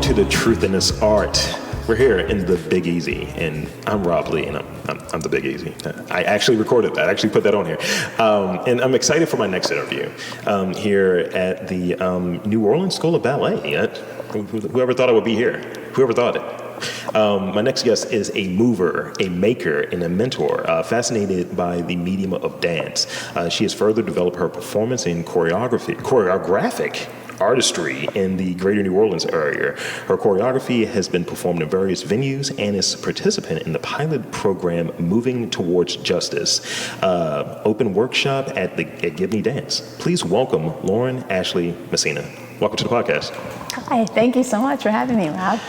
to the Truth in This Art. We're here in the Big Easy, and I'm Rob Lee, and I'm the Big Easy. I actually recorded that. I actually put that on here. And I'm excited for my next interview here at the New Orleans School of Ballet. Whoever thought I would be here? Whoever thought it? My next guest is a mover, a maker, and a mentor, fascinated by the medium of dance. She has further developed her performance in choreographic artistry in the greater New Orleans area. Her choreography has been performed in various venues and is a participant in the pilot program Moving Towards Justice, open workshop at Give Me Dance. Please welcome Lauren Ashlee Messina. Welcome to the podcast. Hi, thank you so much for having me, Rob.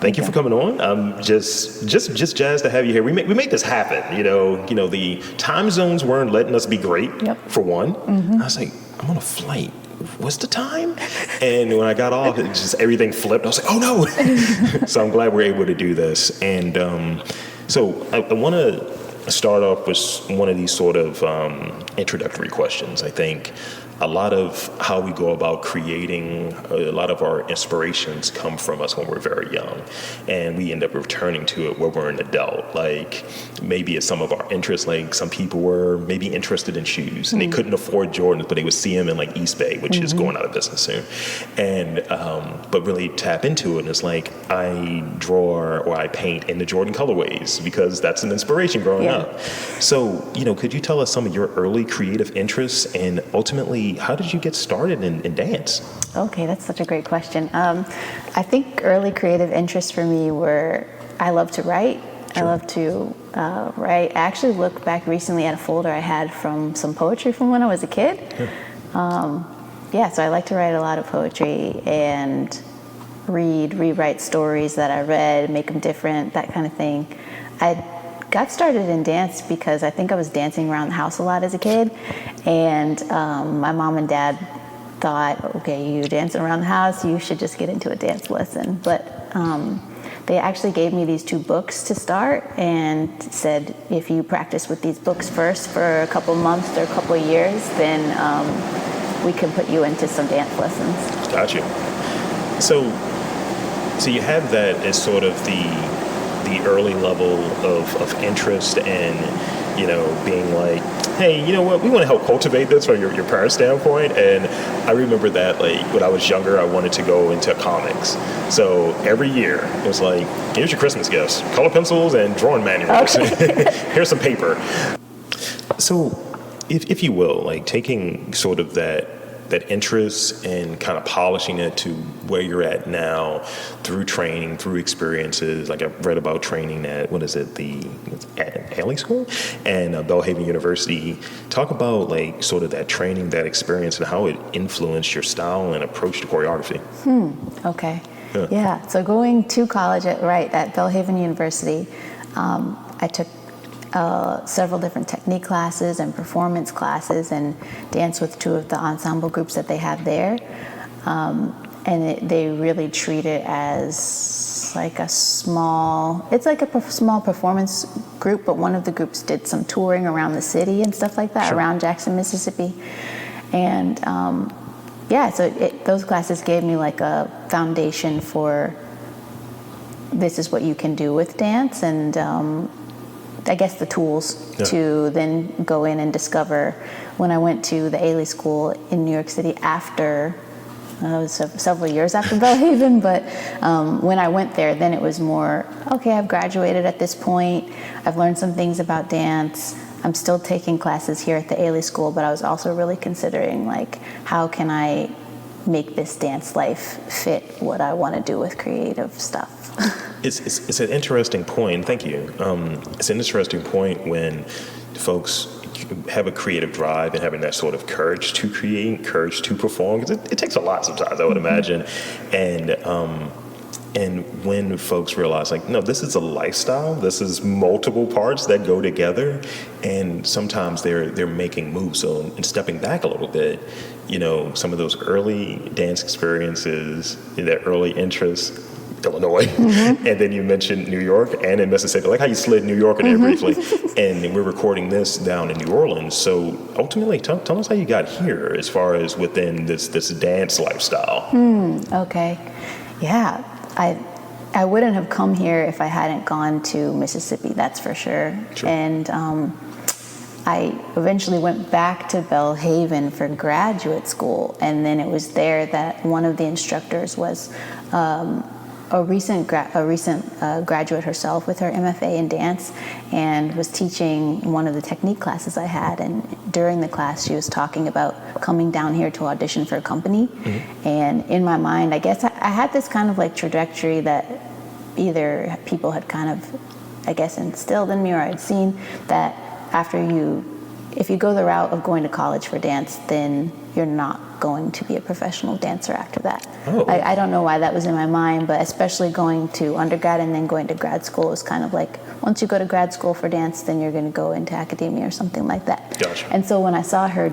Thank you for coming on. I'm just jazzed to have you here. We made this happen. You know, the time zones weren't letting us be great. Yep. For one. Mm-hmm. I was like, I'm on a flight. What's the time? And when I got off, it just everything flipped. I was like, oh no! So I'm glad we're able to do this. And so I want to start off with one of these sort of introductory questions. I think a lot of how we go about creating, a lot of our inspirations come from us when we're very young, and we end up returning to it when we're an adult. Like maybe it's some of our interests, like some people were maybe interested in shoes and they couldn't afford Jordans, but they would see them in like East Bay, which is going out of business soon. And, but really tap into it. And it's like, I draw or I paint in the Jordan colorways because that's an inspiration growing up. So, could you tell us some of your early creative interests and ultimately, how did you get started in dance? Okay, that's such a great question. I think early creative interests for me were, I love to write. Sure. I love to write. I actually looked back recently at a folder I had from some poetry from when I was a kid. Yeah. So I like to write a lot of poetry and rewrite stories that I read, make them different, that kind of thing. I got started in dance because I think I was dancing around the house a lot as a kid, and my mom and dad thought, okay, you're dancing around the house, you should just get into a dance lesson. But they actually gave me these 2 books to start and said, if you practice with these books first for a couple months or a couple of years, then we can put you into some dance lessons. Got you. So you have that as sort of the early level of interest and, being like, hey, you know what, we want to help cultivate this from your parents' standpoint. And I remember that, like, when I was younger, I wanted to go into comics. So every year, it was like, here's your Christmas gifts, color pencils and drawing manuals. Okay. Here's some paper. So if you will, like taking sort of that interest and kind of polishing it to where you're at now through training, through experiences. Like I've read about training at, the Ailey School and Belhaven University. Talk about like sort of that training, that experience, and how it influenced your style and approach to choreography. Okay. Yeah. So going to college at Belhaven University, I took several different technique classes and performance classes and danced with 2 of the ensemble groups that they have there. And they really treat it as like a small performance group, but one of the groups did some touring around the city and stuff like that, sure, around Jackson, Mississippi. And so those classes gave me like a foundation for this is what you can do with dance, and I guess the tools to then go in and discover. When I went to the Ailey School in New York City after, it was several years after Belhaven, but when I went there, then it was more, okay, I've graduated at this point, I've learned some things about dance, I'm still taking classes here at the Ailey School, but I was also really considering, like, how can I make this dance life fit what I want to do with creative stuff. It's an interesting point. Thank you. It's an interesting point when folks have a creative drive and having that sort of courage to create, courage to perform. Because it takes a lot sometimes, I would imagine. And when folks realize, like, no, this is a lifestyle. This is multiple parts that go together. And sometimes they're making moves. So in stepping back a little bit, some of those early dance experiences, that early interest, Illinois, and then you mentioned New York and in Mississippi. I like how you slid New York in there briefly. And we're recording this down in New Orleans. So ultimately, tell us how you got here as far as within this dance lifestyle. Okay. Yeah. I wouldn't have come here if I hadn't gone to Mississippi, that's for sure. And I eventually went back to Belhaven for graduate school, and then it was there that one of the instructors was a recent graduate herself with her MFA in dance, and was teaching one of the technique classes I had. And during the class, she was talking about coming down here to audition for a company. And in my mind, I guess I had this kind of like trajectory that either people had kind of, I guess, instilled in me, or I'd seen that if you go the route of going to college for dance, then you're not going to be a professional dancer after that. I don't know why that was in my mind, but especially going to undergrad and then going to grad school was kind of like, once you go to grad school for dance, then you're going to go into academia or something like that. Gotcha. And so when I saw her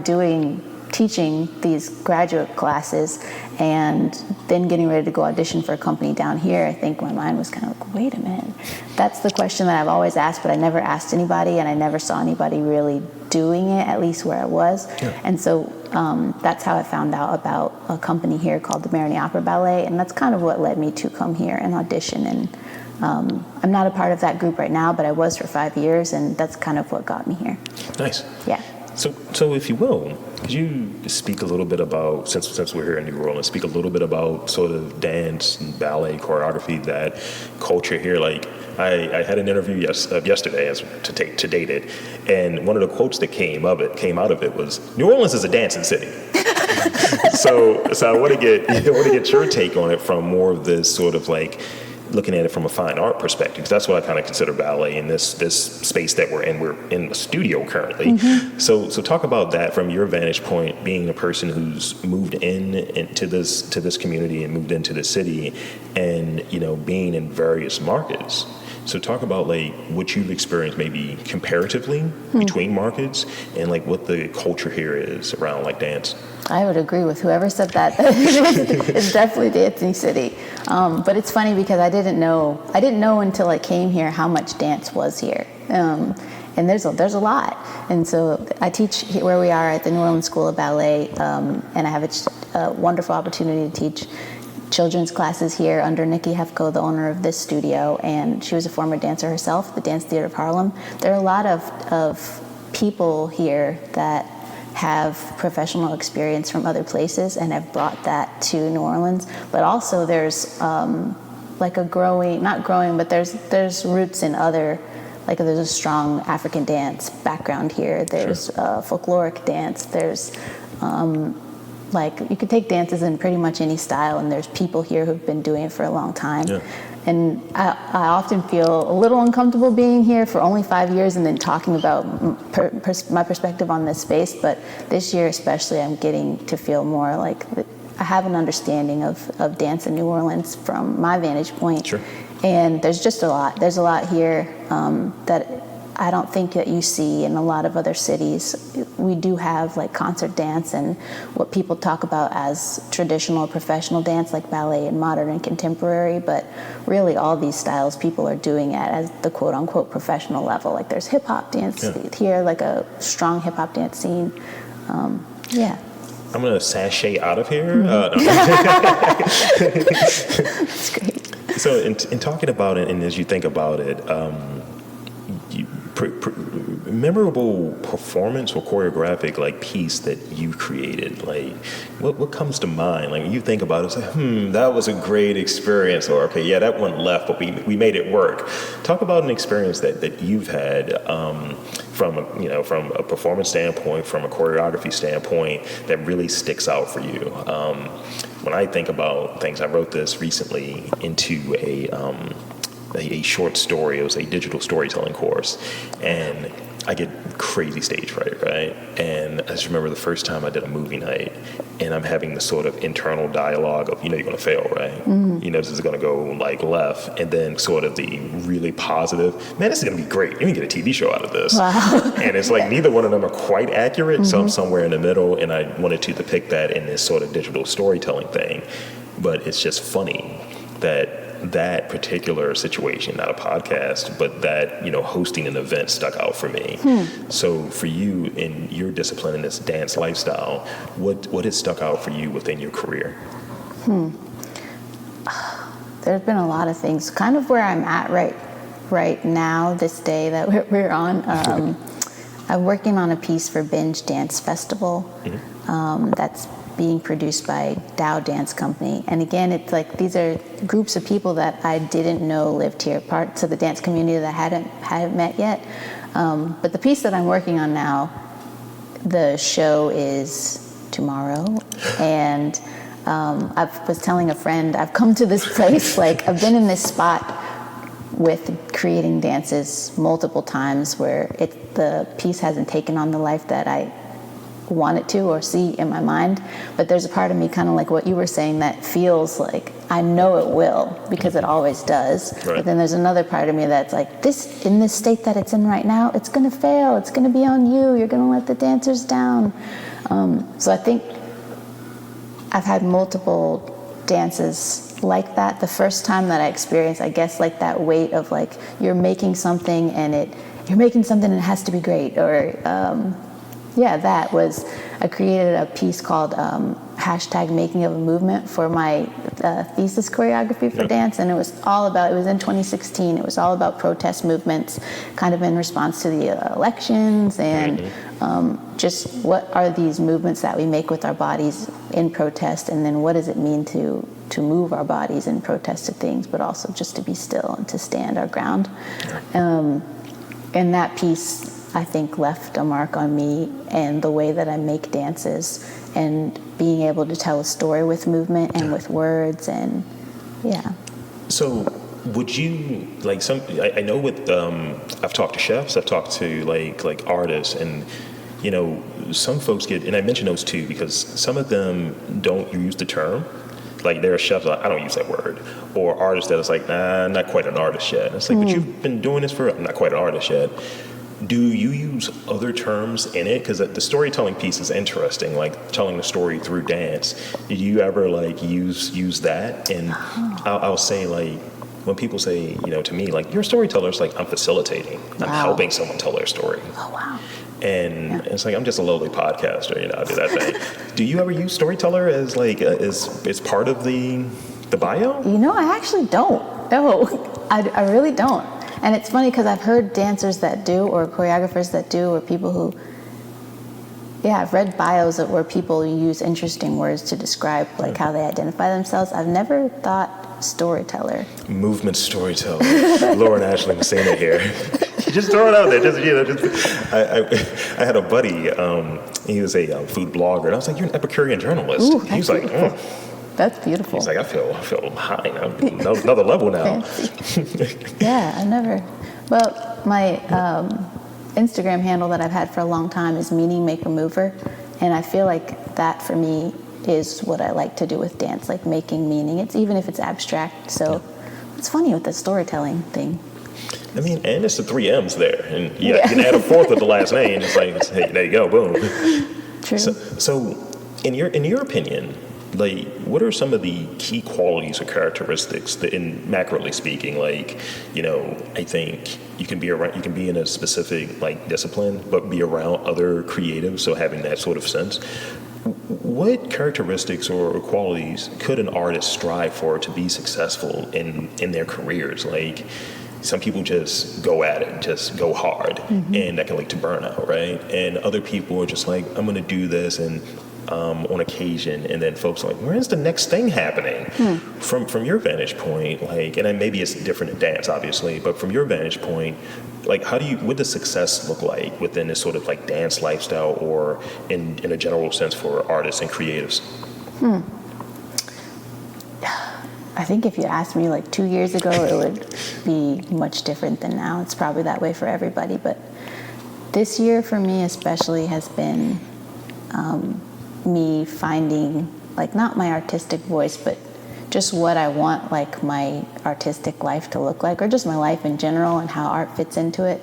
teaching these graduate classes and then getting ready to go audition for a company down here, I think my mind was kind of like, wait a minute. That's the question that I've always asked, but I never asked anybody, and I never saw anybody really doing it, at least where I was. And so that's how I found out about a company here called the Opera Ballet, and that's kind of what led me to come here and audition. And I'm not a part of that group right now, but I was for 5 years, and that's kind of what got me here. Nice. Yeah. So if you will, could you speak a little bit about, since we're here in New Orleans, speak a little bit about sort of dance and ballet, choreography, that culture here? Like, I had an interview yesterday to date it, and one of the quotes that came out of it was, "New Orleans is a dancing city." so I want to get your take on it from more of this sort of like looking at it from a fine art perspective, because that's what I kind of consider ballet in this space that we're in. We're in the studio currently. So talk about that from your vantage point, being a person who's moved into this community and moved into the city, and being in various markets. So talk about like what you've experienced maybe comparatively between markets, and like what the culture here is around like dance. I would agree with whoever said that. It's definitely dancing city. But it's funny because I didn't know until I came here how much dance was here. And there's a lot. And so I teach where we are at the New Orleans School of Ballet, and I have a wonderful opportunity to teach children's classes here under Nikki Hefko, the owner of this studio, and she was a former dancer herself, the Dance Theater of Harlem. There are a lot of people here that have professional experience from other places and have brought that to New Orleans. But also there's like there's roots in other, like there's a strong African dance background here. There's folkloric dance. There's like you could take dances in pretty much any style, and there's people here who've been doing it for a long time. And I often feel a little uncomfortable being here for only 5 years and then talking about my perspective on this space. But this year especially, I'm getting to feel more like I have an understanding of dance in New Orleans from my vantage point. And there's just a lot. There's a lot here that I don't think that you see in a lot of other cities. We do have like concert dance and what people talk about as traditional professional dance, like ballet and modern and contemporary, but really all these styles people are doing it as the quote unquote professional level. Like there's hip hop dance here, like a strong hip hop dance scene. I'm gonna sashay out of here. That's great. So in talking about it, and as you think about it, memorable performance or choreographic like piece that you created, like what comes to mind? Like when you think about it, it's like, that was a great experience, or okay, yeah, that one left, but we made it work. Talk about an experience that you've had from a performance standpoint, from a choreography standpoint, that really sticks out for you. When I think about things, I wrote this recently into a short story. It was a digital storytelling course, and I get crazy stage fright, right? And I just remember the first time I did a movie night, and I'm having this sort of internal dialogue of, you're gonna fail, right? This is gonna go like left, and then sort of the really positive, man, this is gonna be great. You can get a TV show out of this. Wow. And it's like neither one of them are quite accurate, so I'm somewhere in the middle, and I wanted to depict that in this sort of digital storytelling thing. But it's just funny that particular situation, not a podcast, but that, hosting an event stuck out for me. So for you in your discipline in this dance lifestyle, what has stuck out for you within your career? there's been a lot of things. Kind of where I'm at right now, this day that we're on. I'm working on a piece for Binge Dance Festival. That's being produced by Dow Dance Company. And again, it's like these are groups of people that I didn't know lived here, parts of the dance community that I hadn't met yet. But the piece that I'm working on now, the show is tomorrow, and I was telling a friend, I've come to this place, like I've been in this spot with creating dances multiple times where the piece hasn't taken on the life that I want it to or see in my mind, but there's a part of me, kind of like what you were saying, that feels like I know it will, because it always does. Right. But then there's another part of me that's like, this, in this state that it's in right now, it's going to fail. It's going to be on you. You're going to let the dancers down. So I think I've had multiple dances like that. The first time that I experienced, I guess, like that weight of like, you're making something and it has to be great, or that was, I created a piece called hashtag Making of a Movement for my thesis choreography for dance, and it was in 2016, it was all about protest movements, kind of in response to the elections, and just what are these movements that we make with our bodies in protest, and then what does it mean to move our bodies in protest to things, but also just to be still and to stand our ground. And that piece, I think, left a mark on me and the way that I make dances, and being able to tell a story with movement and with words, and So would you, like, I know with, I've talked to chefs, I've talked to like artists, and some folks get, and I mention those too because some of them don't use the term. Like there are chefs, I don't use that word, or artists that it's like, nah, I'm not quite an artist yet. It's like, but you've been doing this I'm not quite an artist yet. Do you use other terms in it? Because the storytelling piece is interesting, like telling the story through dance. Did you ever like use that? And I'll say, like, when people say, to me, like, you're a storyteller, it's like, I'm facilitating. I'm helping someone tell their story. Oh, wow. And it's like, I'm just a lowly podcaster, I do that thing. Do you ever use storyteller as like, as part of the bio? I actually don't. No, I really don't. And it's funny because I've heard dancers that do, or choreographers that do, or people who, I've read bios where people use interesting words to describe like how they identify themselves. I've never thought storyteller. Movement storyteller. Lauren Ashlee Messina here. Just throw it out there. I had a buddy, he was a food blogger, and I was like, you're an Epicurean journalist. Ooh, he was like, That's beautiful. He's like, I feel high now. Another level now. I never. Well, my Instagram handle that I've had for a long time is Meaning Maker Mover, and I feel like that for me is what I like to do with dance, like making meaning. It's even if it's abstract. So it's funny with the storytelling thing. I mean, and it's the 3 M's there, and you can add a fourth with the last name. It's like, hey, there you go, boom. True. So in your opinion, like, what are some of the key qualities or characteristics that, in macroly speaking, like, I think you can be in a specific like discipline, but be around other creatives, so having that sort of sense. What characteristics or qualities could an artist strive for to be successful in their careers? Like, some people just go at it, just go hard, and that can lead to burnout, right? And other people are just like, I'm going to do this, and on occasion, and then folks are like, where's the next thing happening? From your vantage point, like, and then maybe it's different in dance, obviously, but from your vantage point, like, what does success look like within this sort of like dance lifestyle, or in a general sense for artists and creatives? I think if you asked me like 2 years ago, it would be much different than now. It's probably that way for everybody, but this year for me especially has been me finding, like, not my artistic voice, but just what I want, like, my artistic life to look like, or just my life in general and how art fits into it.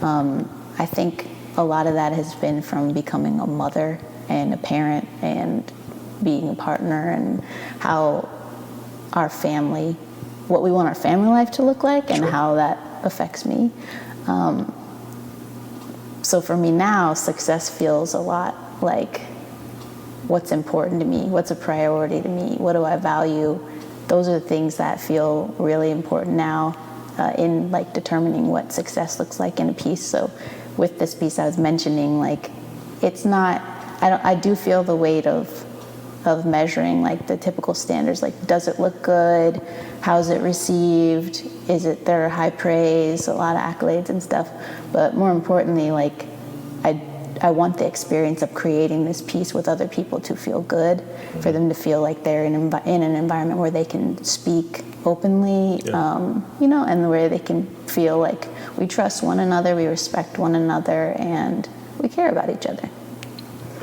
I think a lot of that has been from becoming a mother and a parent and being a partner, and how our family, what we want our family life to look like, and how that affects me. So for me now, success feels a lot like what's important to me, what's a priority to me, what do I value those are the things that feel really important now in like determining what success looks like in a piece. So with this piece I was mentioning, like it's not, I do feel the weight of measuring like the typical standards, like does it look good, how's it received, is it there high praise, a lot of accolades and stuff, but more importantly, like I want the experience of creating this piece with other people to feel good, for them to feel like they're in an environment where they can speak openly, you know, and where they can feel like we trust one another, we respect one another, and we care about each other.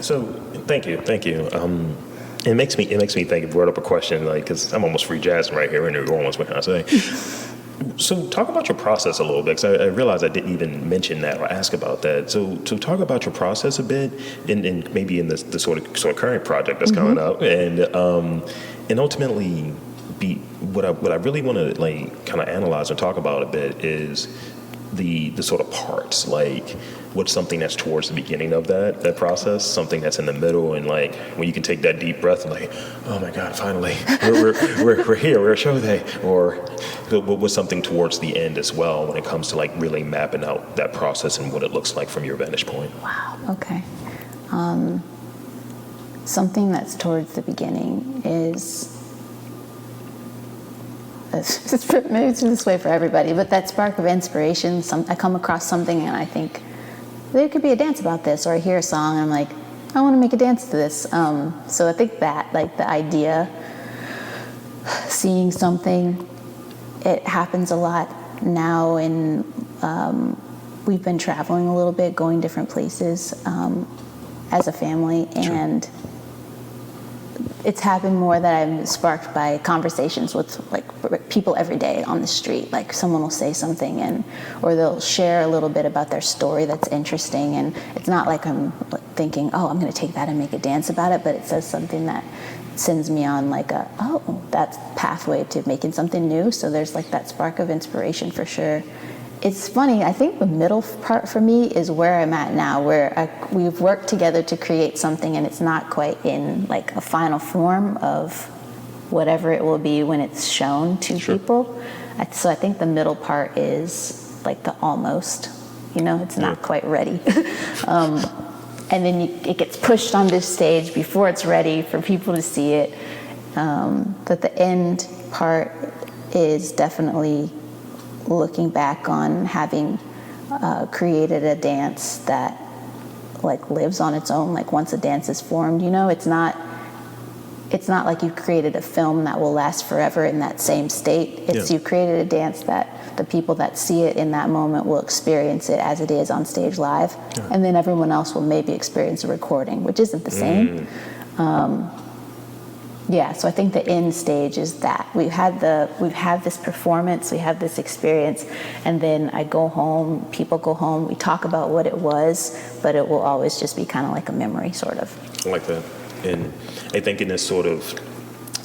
So thank you. It makes me think. It brought up a question, like, because I'm almost free jazzing right here in New Orleans. What can I say? So talk about your process a little bit, because I realized I didn't even mention that or ask about that. So talk about your process a bit, and maybe in the sort of current project that's coming up, and ultimately, what I really want to like kind of analyze and talk about a bit is the sort of parts, like what's something that's towards the beginning of that process, something that's in the middle, and like when you can take that deep breath and like, oh my God, finally, we're here, we're a show day, or what's something towards the end as well when it comes to like really mapping out that process and what it looks like from your vantage point. Wow. Okay. Something that's towards the beginning is, maybe it's this way for everybody, but that spark of inspiration. I come across something and I think there could be a dance about this, or I hear a song and I'm like, I want to make a dance to this. So I think that, like the idea, seeing something, it happens a lot now, and we've been traveling a little bit, going different places as a family, and it's happened more that I'm sparked by conversations with like people every day on the street. Like someone will say something, or they'll share a little bit about their story that's interesting, and it's not like I'm thinking, oh, I'm going to take that and make a dance about it, but it says something that sends me on like that's pathway to making something new. So there's like that spark of inspiration for sure. It's funny, I think the middle part for me is where I'm at now, where we've worked together to create something, and it's not quite in like a final form of whatever it will be when it's shown to people. So I think the middle part is like the almost, you know, it's not quite ready. And then it gets pushed on this stage before it's ready for people to see it. But the end part is definitely looking back on having created a dance that like lives on its own. Like once a dance is formed, you know, it's not like you've created a film that will last forever in that same state. It's you created a dance that the people that see it in that moment will experience it as it is on stage live, and then everyone else will maybe experience a recording, which isn't the same. So I think the end stage is that we've had this performance, we have this experience, and then I go home, people go home, we talk about what it was, but it will always just be kind of like a memory, sort of. I like that. And I think in this sort of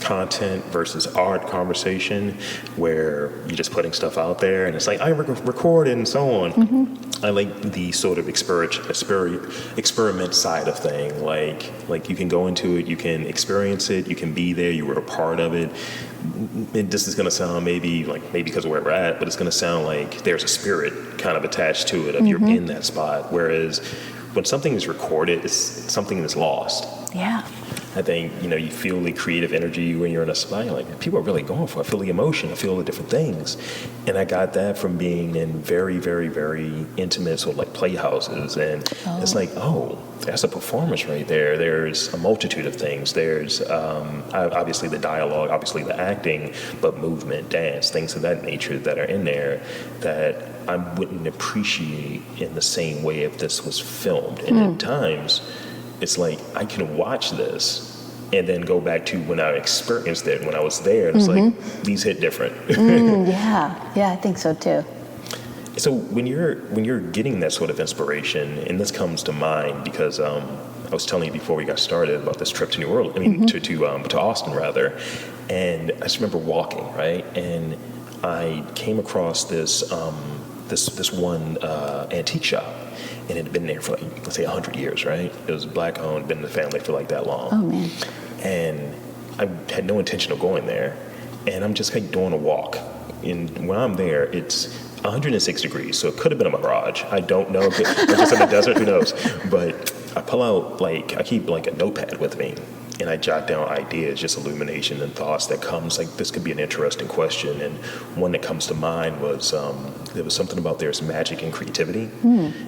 content versus art conversation where you're just putting stuff out there and it's like, I record it and so on. I like the sort of experiment side of thing. Like you can go into it, you can experience it, you can be there, you were a part of it. And this is going to sound maybe because of where we're at, but it's going to sound like there's a spirit kind of attached to it of you're in that spot. Whereas when something is recorded, it's something that's lost. Yeah. I think, you feel the creative energy when you're in a spot. You're like, people are really going for it. I feel the emotion. I feel the different things. And I got that from being in very, very, very intimate sort of like playhouses. And it's like, that's a performance right there. There's a multitude of things. There's obviously the dialogue, obviously the acting, but movement, dance, things of that nature that are in there that I wouldn't appreciate in the same way if this was filmed. And at times, it's like I can watch this and then go back to when I experienced it, when I was there. And it's like, these hit different. Yeah, I think so too. So when you're getting that sort of inspiration, and this comes to mind because I was telling you before we got started about this trip to New Orleans, to Austin rather, and I just remember walking, right, and I came across this one antique shop. And it had been there for let's say 100 years, right? It was black owned, been in the family for like that long. Oh man. And I had no intention of going there. and I'm just like doing a walk. And when I'm there, it's 106 degrees, so it could have been a mirage. I don't know. I'm just in the desert, who knows? But I pull out, like, I keep like a notepad with me, and I jot down ideas, just illumination and thoughts that comes, like, this could be an interesting question. And one that comes to mind was, there was something about there's magic and creativity.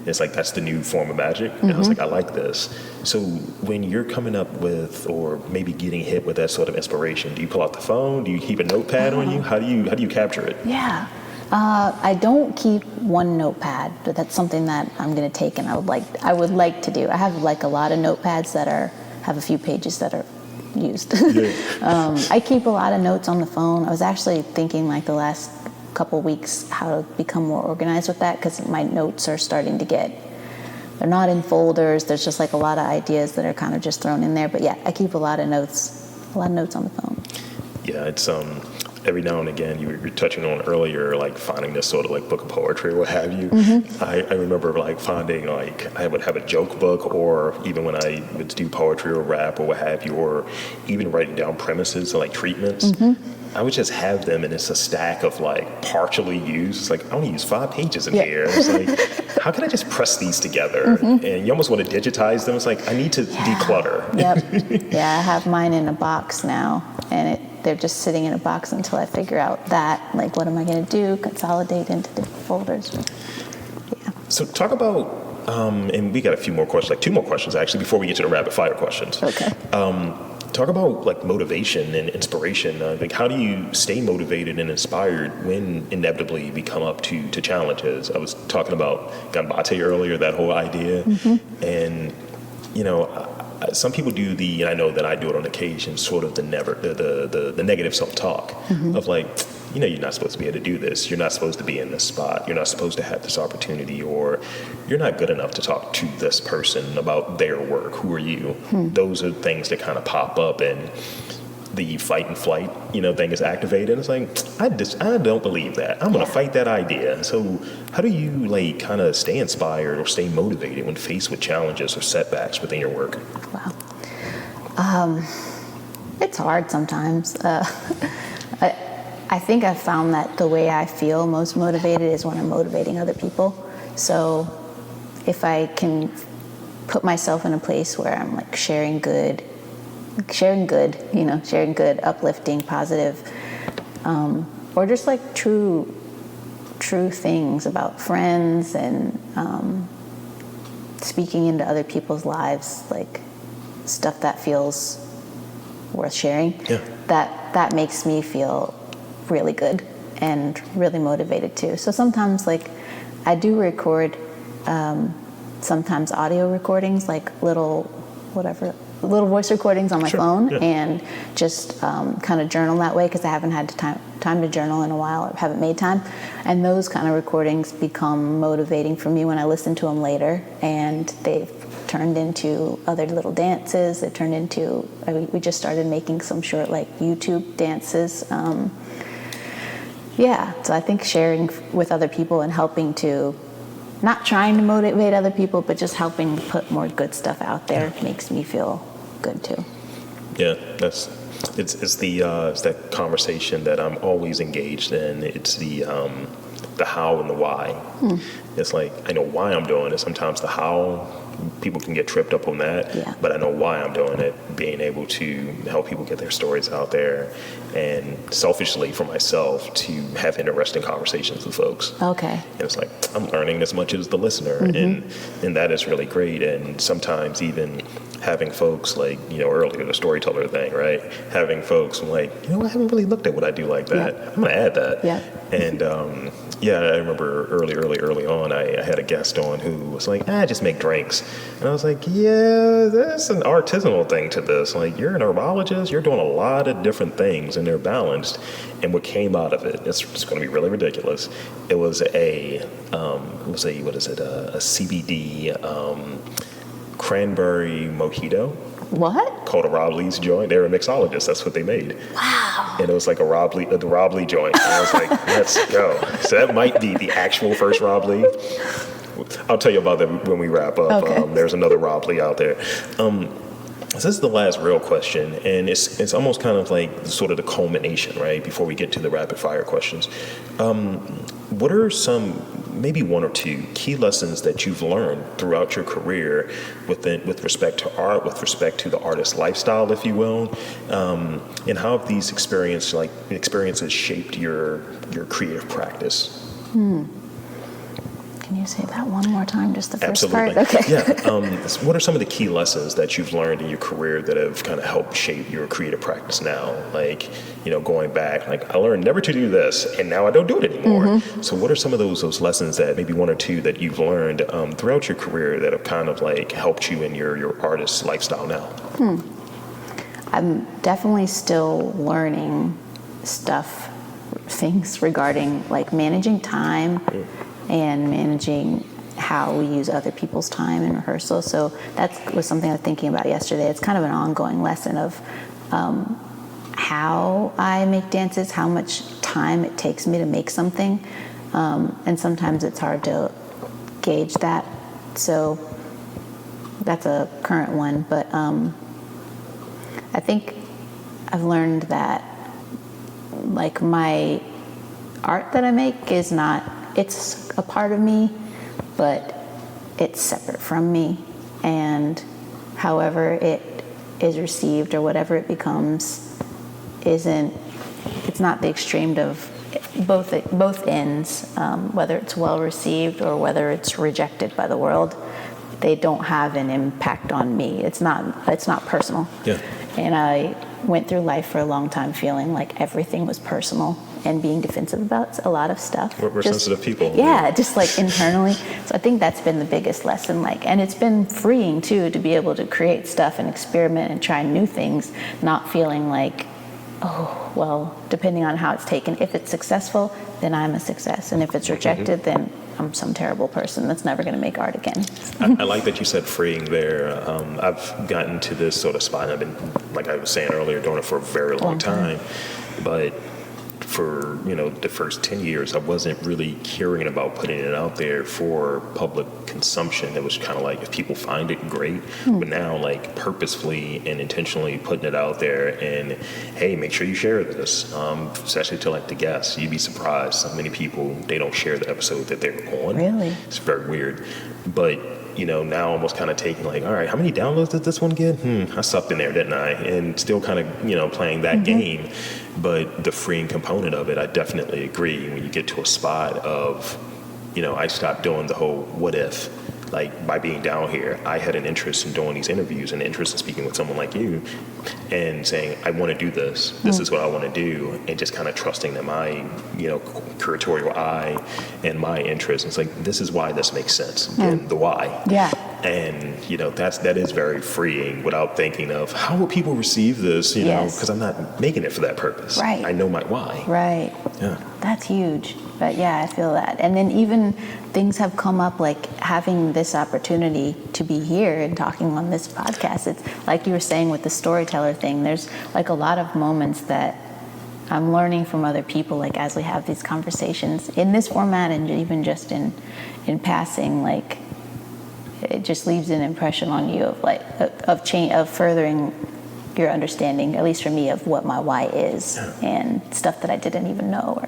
It's like, that's the new form of magic. And I was like, I like this. So when you're coming up with, or maybe getting hit with that sort of inspiration, do you pull out the phone? Do you keep a notepad on you? How do you capture it? Yeah. I don't keep one notepad, but that's something that I'm going to take, and I would like to do. I have like a lot of notepads that have a few pages that are used. I keep a lot of notes on the phone. I was actually thinking like the last couple weeks how to become more organized with that, because my notes are starting to they're not in folders. There's just like a lot of ideas that are kind of just thrown in there. But yeah, I keep a lot of notes on the phone. Yeah, it's every now and again, you were touching on earlier, like finding this sort of like book of poetry or what have you. I remember like finding, like, I would have a joke book, or even when I would do poetry or rap or what have you, or even writing down premises and like treatments. I would just have them, and it's a stack of like partially used. It's like, I only use 5 pages in here. It's like, how can I just press these together? And you almost want to digitize them. It's like, I need to declutter. Yep. Yeah, I have mine in a box now, and they're just sitting in a box until I figure out that, like, what am I going to do? Consolidate into different folders. Yeah. So talk about, and we got a few more questions, like 2 more questions actually, before we get to the rapid fire questions. Okay. Talk about like motivation and inspiration. Like, how do you stay motivated and inspired when inevitably we come up to challenges? I was talking about gambate earlier, that whole idea. And, you know, some people do and I know that I do it on occasion, sort of the negative self-talk of like, you know, you're not supposed to be able to do this. You're not supposed to be in this spot. You're not supposed to have this opportunity, or you're not good enough to talk to this person about their work. Who are you? Those are things that kind of pop up, and the fight and flight, you know, thing is activated. It's like, I don't believe that. I'm going to fight that idea. So how do you like kind of stay inspired or stay motivated when faced with challenges or setbacks within your work? Wow. It's hard sometimes. I think I've found that the way I feel most motivated is when I'm motivating other people. So if I can put myself in a place where I'm like sharing good, uplifting, positive, or just like true things about friends, and speaking into other people's lives, like stuff that feels worth sharing. That makes me feel really good and really motivated too. So sometimes, like, I do record sometimes audio recordings, like little voice recordings on my phone, and just kind of journal that way, because I haven't had time to journal in a while. I haven't made time, and those kind of recordings become motivating for me when I listen to them later, and they've turned into other little dances. They turned into, we just started making some short like YouTube dances. So I think sharing with other people and helping to, not trying to motivate other people, but just helping put more good stuff out there makes me feel good too. Yeah, it's that conversation that I'm always engaged in. It's the how and the why. It's like, I know why I'm doing it. Sometimes the how, people can get tripped up on that, but I know why I'm doing it, being able to help people get their stories out there, and selfishly for myself to have interesting conversations with folks. Okay. And it's like, I'm learning as much as the listener, and that is really great. And sometimes even having folks, like, you know, earlier, the storyteller thing, right? Having folks like, you know, I haven't really looked at what I do like that. I'm going to add that. And I remember early on, I had a guest on who was like, I just make drinks. And I was like, yeah, there's an artisanal thing to this. Like, you're a neurologist, you're doing a lot of different things, and they're balanced. And what came out of it, it's going to be really ridiculous. It was a CBD cranberry mojito. What? Called a Rob Lee's joint. They were a mixologist. That's what they made. Wow. And it was like the Rob Lee joint. And I was like, let's go. So that might be the actual first Rob Lee. I'll tell you about that when we wrap up. Okay. There's another Rob Lee out there. this is the last real question, and it's almost kind of like sort of the culmination, right? Before we get to the rapid fire questions, what are some, maybe one or two key lessons that you've learned throughout your career with respect to art, with respect to the artist lifestyle, if you will, and how have these experiences shaped your creative practice? Can you say that one more time, just the first Absolutely. part? Okay. Yeah. What are some of the key lessons that you've learned in your career that have kind of helped shape your creative practice now? Like, going back, like I learned never to do this, and now I don't do it anymore. Mm-hmm. So what are some of those lessons that maybe one or two that you've learned throughout your career that have kind of like helped you in your artist lifestyle now? I'm definitely still learning things regarding like managing time and managing how we use other people's time in rehearsal. So that was something I was thinking about yesterday. It's kind of an ongoing lesson of how I make dances, how much time it takes me to make something. And sometimes it's hard to gauge that. So that's a current one. But I think I've learned that like my art that I make is it's a part of me, but it's separate from me. And however it is received or whatever it becomes it's not the extreme of both ends, whether it's well received or whether it's rejected by the world. They don't have an impact on me. It's not personal. Yeah. And I went through life for a long time feeling like everything was personal and being defensive about a lot of stuff. We're sensitive people. Yeah, just like internally. So I think that's been the biggest lesson. And it's been freeing too to be able to create stuff and experiment and try new things, not feeling like, oh, well, depending on how it's taken. If it's successful, then I'm a success. And if it's rejected, then I'm some terrible person that's never going to make art again. I like that you said freeing there. I've gotten to this sort of spot. I've been, like I was saying earlier, doing it for a very long time. But for the first 10 years, I wasn't really caring about putting it out there for public consumption. It was kind of like, if people find it, great. But now, like, purposefully and intentionally putting it out there, and hey, make sure you share this, especially to like the guests. You'd be surprised how many people, they don't share the episode that they're on. Really? It's very weird. But now almost kind of taking like, all right, how many downloads did this one get? I sucked in there, didn't I? And still kind of, playing that game. But the freeing component of it, I definitely agree. When you get to a spot of, I stopped doing the whole what if. Like, by being down here, I had an interest in doing these interviews and an interest in speaking with someone like you and saying, I want to do this. This is what I want to do. And just kind of trusting that my, curatorial eye and my interest. It's like, this is why this makes sense. And the why. Yeah. And, that is very freeing without thinking of how will people receive this, because I'm not making it for that purpose. Right. I know my why. Right. Yeah. That's huge. But yeah, I feel that. And then even things have come up, like having this opportunity to be here and talking on this podcast. It's like you were saying with the storyteller thing, there's like a lot of moments that I'm learning from other people, like as we have these conversations in this format and even just in passing, like it just leaves an impression on you of like of furthering your understanding, at least for me, of what my why is and stuff that I didn't even know.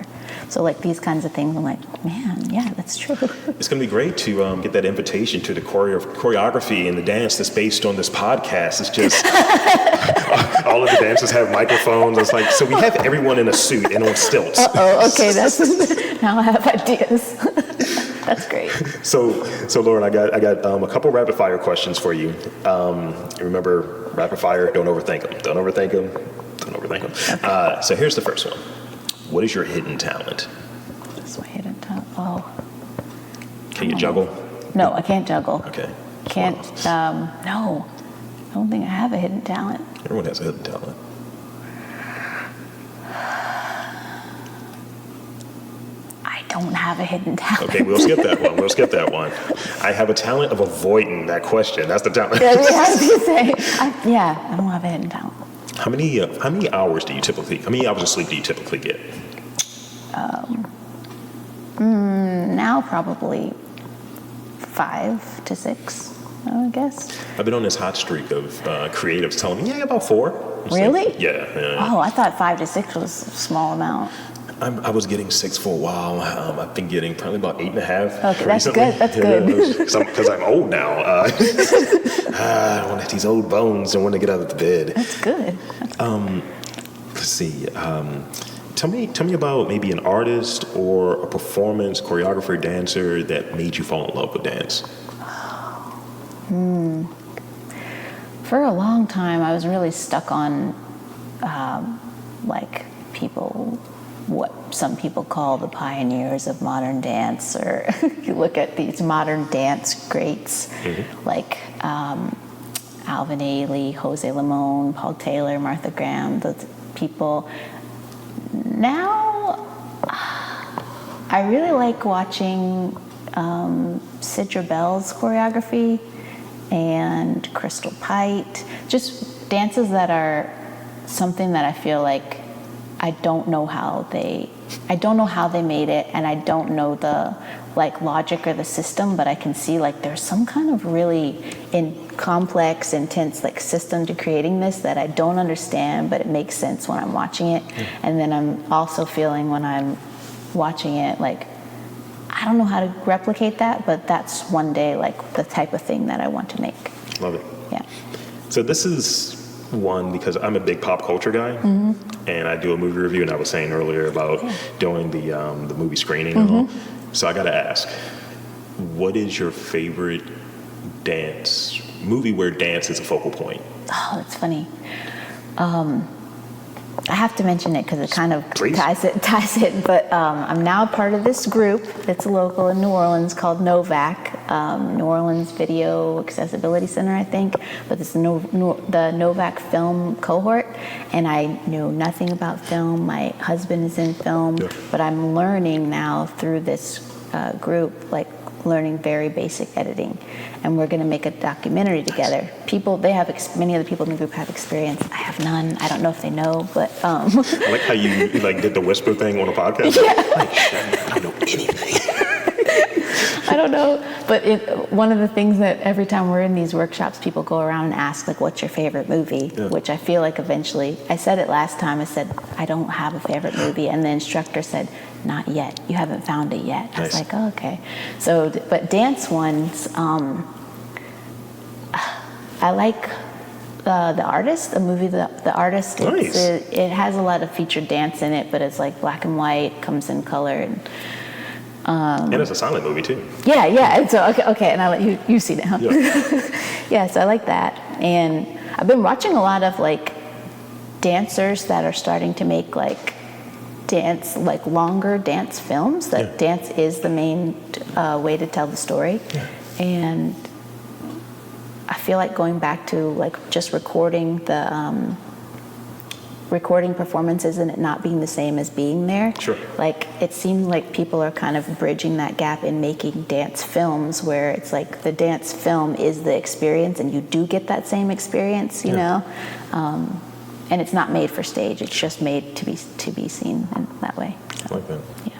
So like these kinds of things, I'm like, man, yeah, that's true. It's going to be great to get that invitation to the choreography and the dance that's based on this podcast. It's just all of the dancers have microphones. It's like, so we have everyone in a suit and on stilts. Okay, that's now I have ideas. That's great. So Lauren, I got a couple rapid fire questions for you. Remember, rapid fire, don't overthink them. Don't overthink them. Don't overthink them. Okay. So here's the first one. What is your hidden talent? What's my hidden talent? Oh. Can you juggle? No, I can't juggle. Okay. Can't. No, I don't think I have a hidden talent. Everyone has a hidden talent. I don't have a hidden talent. Okay, we'll skip that one. I have a talent of avoiding that question. That's the talent. Yeah, I was gonna say. I don't have a hidden talent. How many hours do you typically? How many hours of sleep do you typically get? Now probably 5 to 6. I guess. I've been on this hot streak of creatives telling me, yeah, about 4. Really? Like, yeah. Oh, I thought 5 to 6 was a small amount. I was getting 6 for a while. I've been getting probably about 8.5. Okay, that's recently. good. That's good. Because I'm old now. I want these old bones and want to get out of the bed. That's good. Let's see. Tell me about maybe an artist or a performance, choreographer, dancer that made you fall in love with dance. For a long time, I was really stuck on like people, what some people call the pioneers of modern dance, or you look at these modern dance greats like Alvin Ailey, Jose Limon, Paul Taylor, Martha Graham, those people. Now, I really like watching Sidra Bell's choreography and Crystal Pite, just dances that are something that I feel like I don't know how they made it, and I don't know the like logic or the system, but I can see like there's some kind of really complex, intense like system to creating this that I don't understand, but it makes sense when I'm watching it. And then I'm also feeling when I'm watching it like I don't know how to replicate that, but that's one day like the type of thing that I want to make. Love it. Yeah. So this is one because I'm a big pop culture guy, and I do a movie review, and I was saying earlier about doing the movie screening and all. So I got to ask, what is your favorite dance movie where dance is a focal point? Oh, that's funny. I have to mention it because it kind of ties it. But I'm now a part of this group that's local in New Orleans called NOVAC, New Orleans Video Accessibility Center, I think. But it's the NOVAC film cohort, and I knew nothing about film. My husband is in film, but I'm learning now through this group, like learning very basic editing, and we're going to make a documentary together. Many of the people in the group have experience. I have none. I don't know if they know, but I like how you like did the whisper thing on a podcast. Yeah. I don't know anything. I don't know, but one of the things that every time we're in these workshops, people go around and ask, like, what's your favorite movie? Yeah. Which I feel like eventually, I said it last time, I said, I don't have a favorite movie. And the instructor said, not yet. You haven't found it yet. Nice. I was like, oh, okay. So, but dance ones, I like The Artist, the movie The Artist. Nice. It has a lot of featured dance in it, but it's like black and white, comes in color. And it's a silent movie too. Yeah. And so okay, and I let you've seen it, huh? Yeah. Yeah, so I like that, and I've been watching a lot of like dancers that are starting to make like longer dance films. That dance is the main way to tell the story, and I feel like going back to like just recording performances and it not being the same as being there. Sure. Like it seems like people are kind of bridging that gap in making dance films where it's like the dance film is the experience and you do get that same experience, you know? And it's not made for stage, it's just made to be seen in that way. So, like that. Yeah.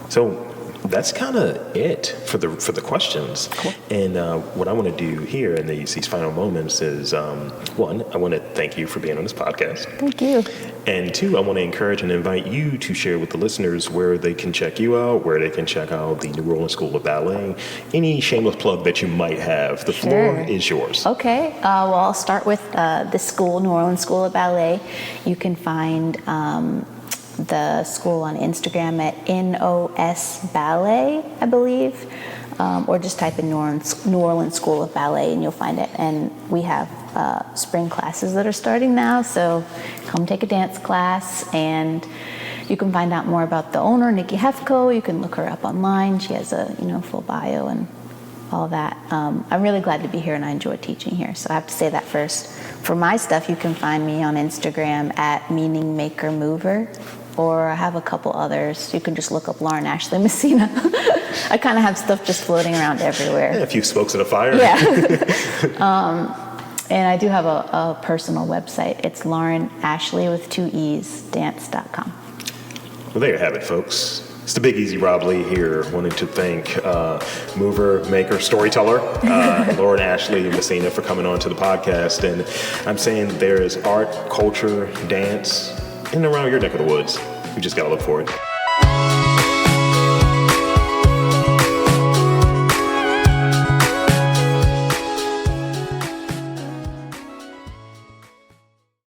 So that's kind of it for the questions. Cool. And what I want to do here in these final moments is, one, I want to thank you for being on this podcast. Thank you. And two, I want to encourage and invite you to share with the listeners where they can check you out, where they can check out the New Orleans School of Ballet, any shameless plug that you might have. The floor is yours. Okay. Well, I'll start with the school, New Orleans School of Ballet. You can find the school on Instagram at NOS Ballet, I believe, or just type in New Orleans School of Ballet and you'll find it. And we have spring classes that are starting now, so come take a dance class, and you can find out more about the owner, Nikki Hefko. You can look her up online. She has a full bio and all that. I'm really glad to be here, and I enjoy teaching here, so I have to say that first. For my stuff, you can find me on Instagram at Meaning Maker Mover, or I have a couple others. You can just look up Lauren Ashlee Messina. I kind of have stuff just floating around everywhere. Yeah, a few spokes in a fire. Yeah. And I do have a personal website. It's Lauren Ashlee with 2 E's, dance.com. Well, there you have it, folks. It's the Big Easy Rob Lee here, wanting to thank mover, maker, storyteller, Lauren Ashlee Messina for coming on to the podcast. And I'm saying there is art, culture, dance in and around your neck of the woods. You just got to look for it.